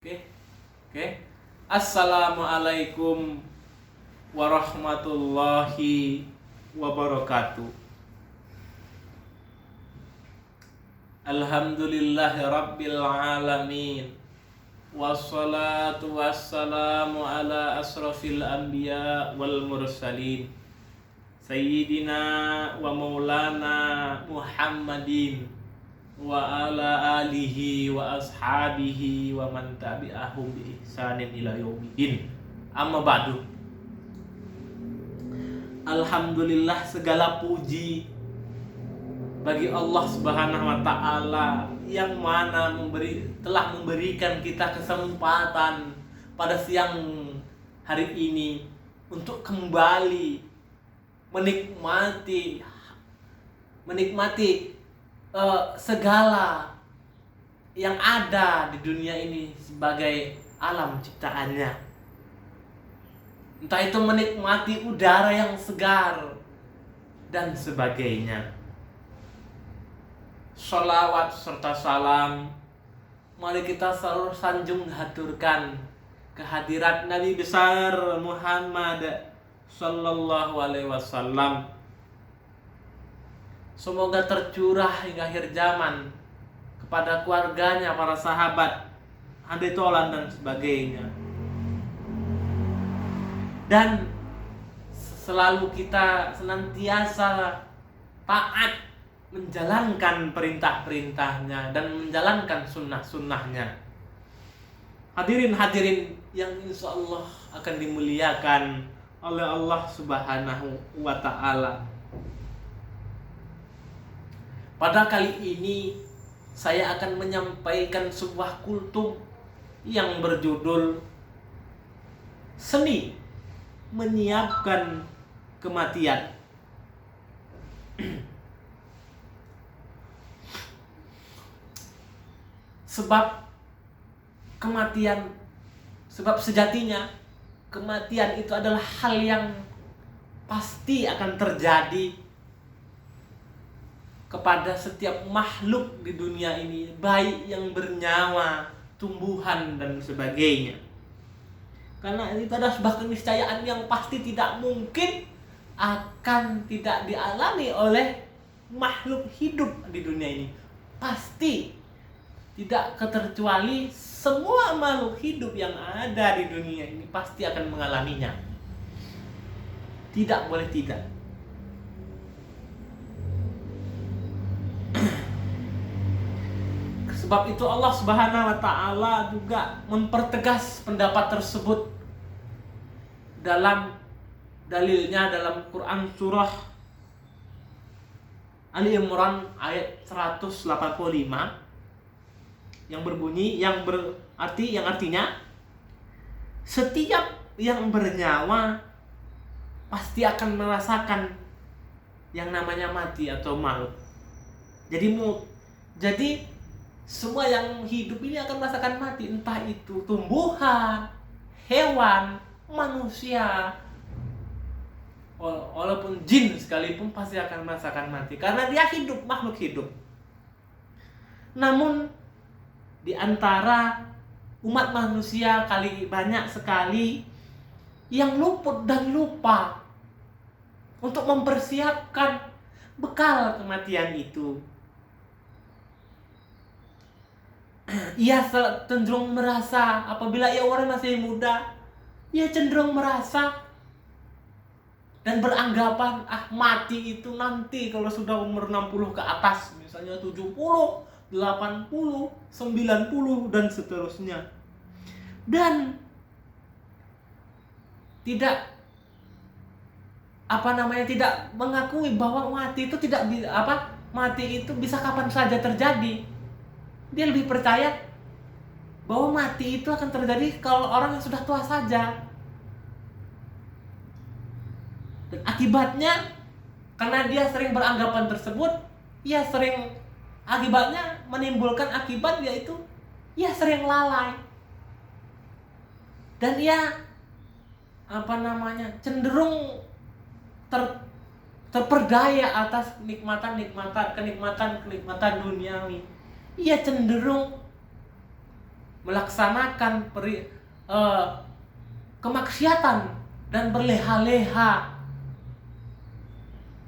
Oke, oke. Assalamualaikum warahmatullahi wabarakatuh. Alhamdulillahi rabbil alamin. Wassalatu wassalamu ala asrafil anbiya wal mursalin. Sayyidina wa maulana Muhammadin wa ala alihi wa ashabihi wa man tabi'ahum bi ihsanin ila yaumiddin. Amma ba'du. Alhamdulillah, segala puji bagi Allah Subhanahu wa taala yang mana telah memberikan kita kesempatan pada siang hari ini untuk kembali menikmati segala yang ada di dunia ini sebagai alam ciptaannya. Entah itu menikmati udara yang segar dan sebagainya. Sholawat serta salam mari kita selalu sanjung haturkan kehadirat Nabi besar Muhammad sallallahu alaihi wasallam. Semoga tercurah hingga akhir zaman kepada keluarganya, para sahabat, ahli tolan dan sebagainya. Dan selalu kita senantiasa taat menjalankan perintah-perintahnya dan menjalankan sunnah-sunnahnya. Hadirin yang insya Allah akan dimuliakan oleh Allah Subhanahu wa ta'ala. Pada kali ini saya akan menyampaikan sebuah kultum yang berjudul Seni Menyiapkan Kematian. Sebab sejatinya kematian itu adalah hal yang pasti akan terjadi kepada setiap makhluk di dunia ini, baik yang bernyawa, tumbuhan dan sebagainya. Karena itu adalah sebuah keniscayaan yang pasti tidak mungkin akan tidak dialami oleh makhluk hidup di dunia ini. Pasti tidak keterkecuali semua makhluk hidup yang ada di dunia ini pasti akan mengalaminya. Tidak boleh tidak. Sebab itu Allah Subhanahu wa ta'ala juga mempertegas pendapat tersebut dalam dalilnya dalam Quran surah Ali Imran ayat 185 yang berbunyi yang artinya setiap yang bernyawa pasti akan merasakan yang namanya mati atau maut. Jadi semua yang hidup ini akan merasakan mati, entah itu tumbuhan, hewan, manusia, walaupun jin sekalipun pasti akan merasakan mati karena dia hidup, makhluk hidup. Namun di antara umat manusia banyak sekali yang luput dan lupa untuk mempersiapkan bekal kematian itu. Ia cenderung merasa apabila ia orang masih muda, ia cenderung merasa dan beranggapan mati itu nanti kalau sudah umur 60 ke atas, misalnya 70, 80, 90 dan seterusnya. Dan tidak tidak mengakui bahwa mati itu mati itu bisa kapan saja terjadi. Dia lebih percaya bahwa mati itu akan terjadi kalau orang yang sudah tua saja. Dan akibatnya, karena dia sering beranggapan tersebut, akibatnya menimbulkan akibat, yaitu ia sering lalai. Dan ia cenderung terperdaya atas kenikmatan duniawi. Ia cenderung melaksanakan kemaksiatan dan berleha-leha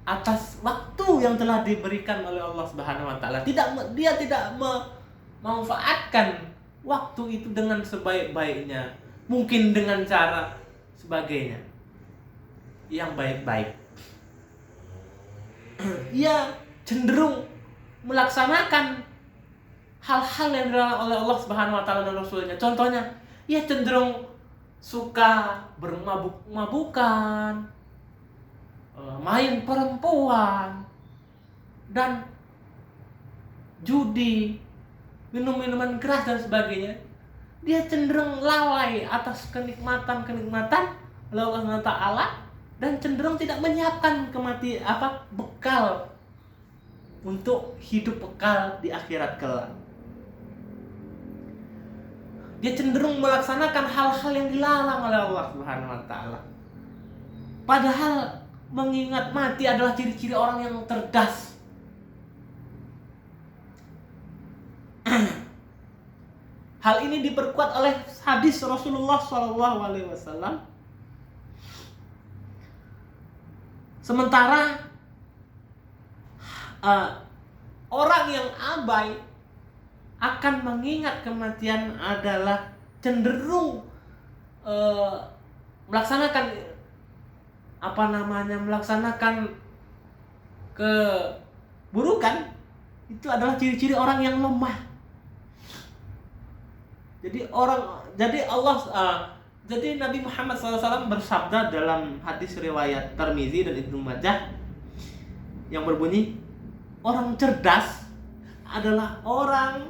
atas waktu yang telah diberikan oleh Allah Subhanahu wa taala. Dia tidak memanfaatkan waktu itu dengan sebaik-baiknya, mungkin dengan cara sebagainya yang baik-baik. Ia cenderung melaksanakan hal-hal yang dilarang oleh Allah Subhanahu wa taala dan Rasulnya. Contohnya, ia cenderung suka bermabuk-mabukan, main perempuan, dan judi, minum-minuman keras dan sebagainya. Dia cenderung lalai atas kenikmatan-kenikmatan oleh Allah Subhanahu wa taala dan cenderung tidak menyiapkan bekal untuk hidup kekal di akhirat kelak. Dia cenderung melaksanakan hal-hal yang dilarang oleh Allah Subhanahu wa taala. Padahal mengingat mati adalah ciri-ciri orang yang cerdas. Hal ini diperkuat oleh hadis Rasulullah SAW. Sementara orang yang abai akan mengingat kematian adalah cenderung melaksanakan keburukan. Itu adalah ciri-ciri orang yang lemah. Jadi Nabi Muhammad SAW bersabda dalam hadis riwayat Tirmizi dan Ibnu Majah yang berbunyi, orang cerdas adalah orang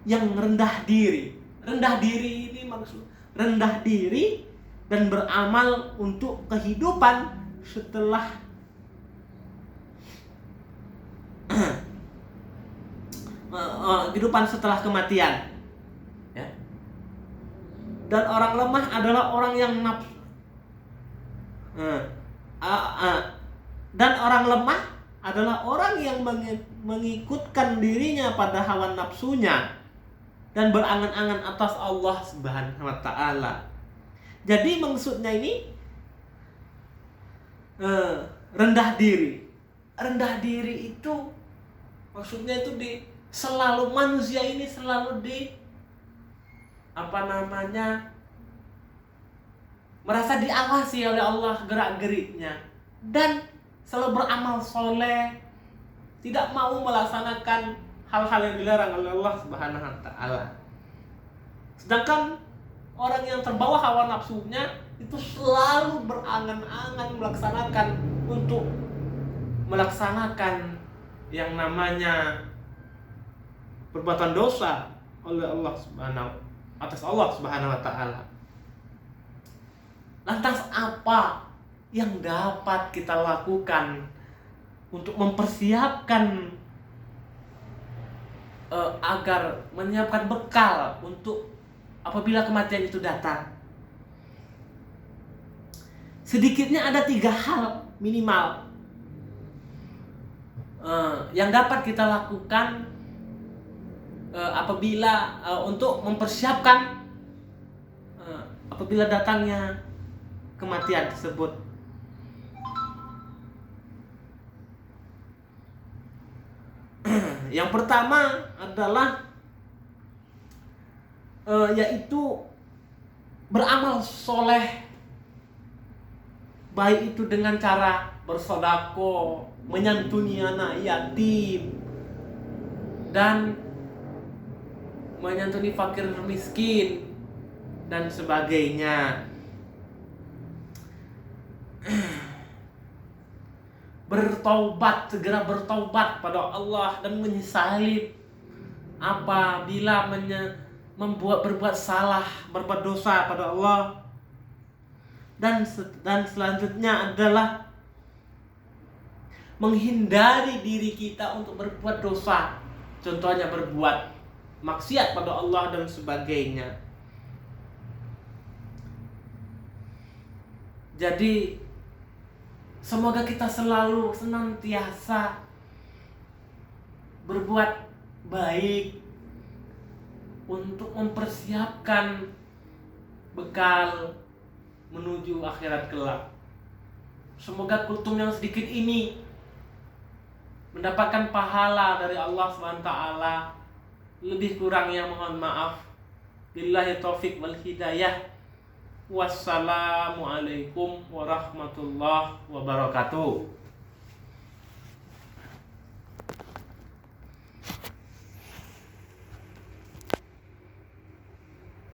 yang rendah diri. Rendah diri ini maksud rendah diri dan beramal untuk kehidupan setelah kehidupan setelah kematian. Ya. Dan orang lemah adalah orang yang nafsu. Dan orang lemah adalah orang yang mengikutkan dirinya pada hawa nafsunya dan berangan-angan atas Allah Subhanahu wa taala. Jadi maksudnya ini rendah diri. Rendah diri itu maksudnya itu manusia ini selalu merasa diawasi oleh Allah gerak-geriknya dan selalu beramal soleh, tidak mau melaksanakan hal-hal yang dilarang oleh Allah Subhanahu wa taala. Sedangkan orang yang terbawa hawa nafsunya itu selalu berangan-angan melaksanakan yang namanya perbuatan dosa atas Allah Subhanahu wa taala. Lantas apa yang dapat kita lakukan untuk mempersiapkan agar menyiapkan bekal untuk apabila kematian itu datang? Sedikitnya ada 3 hal minimal yang dapat kita lakukan apabila untuk mempersiapkan apabila datangnya kematian tersebut. Yang pertama adalah yaitu beramal soleh, baik itu dengan cara bersedekah, menyantuni anak yatim, dan menyantuni fakir miskin dan sebagainya. Segera bertaubat pada Allah dan menyesali apabila berbuat salah, berbuat dosa pada Allah. Dan selanjutnya adalah menghindari diri kita untuk berbuat dosa. Contohnya berbuat maksiat pada Allah dan sebagainya. Jadi semoga kita selalu senantiasa berbuat baik untuk mempersiapkan bekal menuju akhirat kelak. Semoga kultum yang sedikit ini mendapatkan pahala dari Allah SWT. Lebih kurangnya mohon maaf. Billahi taufik wal hidayah. Wassalamualaikum warahmatullahi wabarakatuh.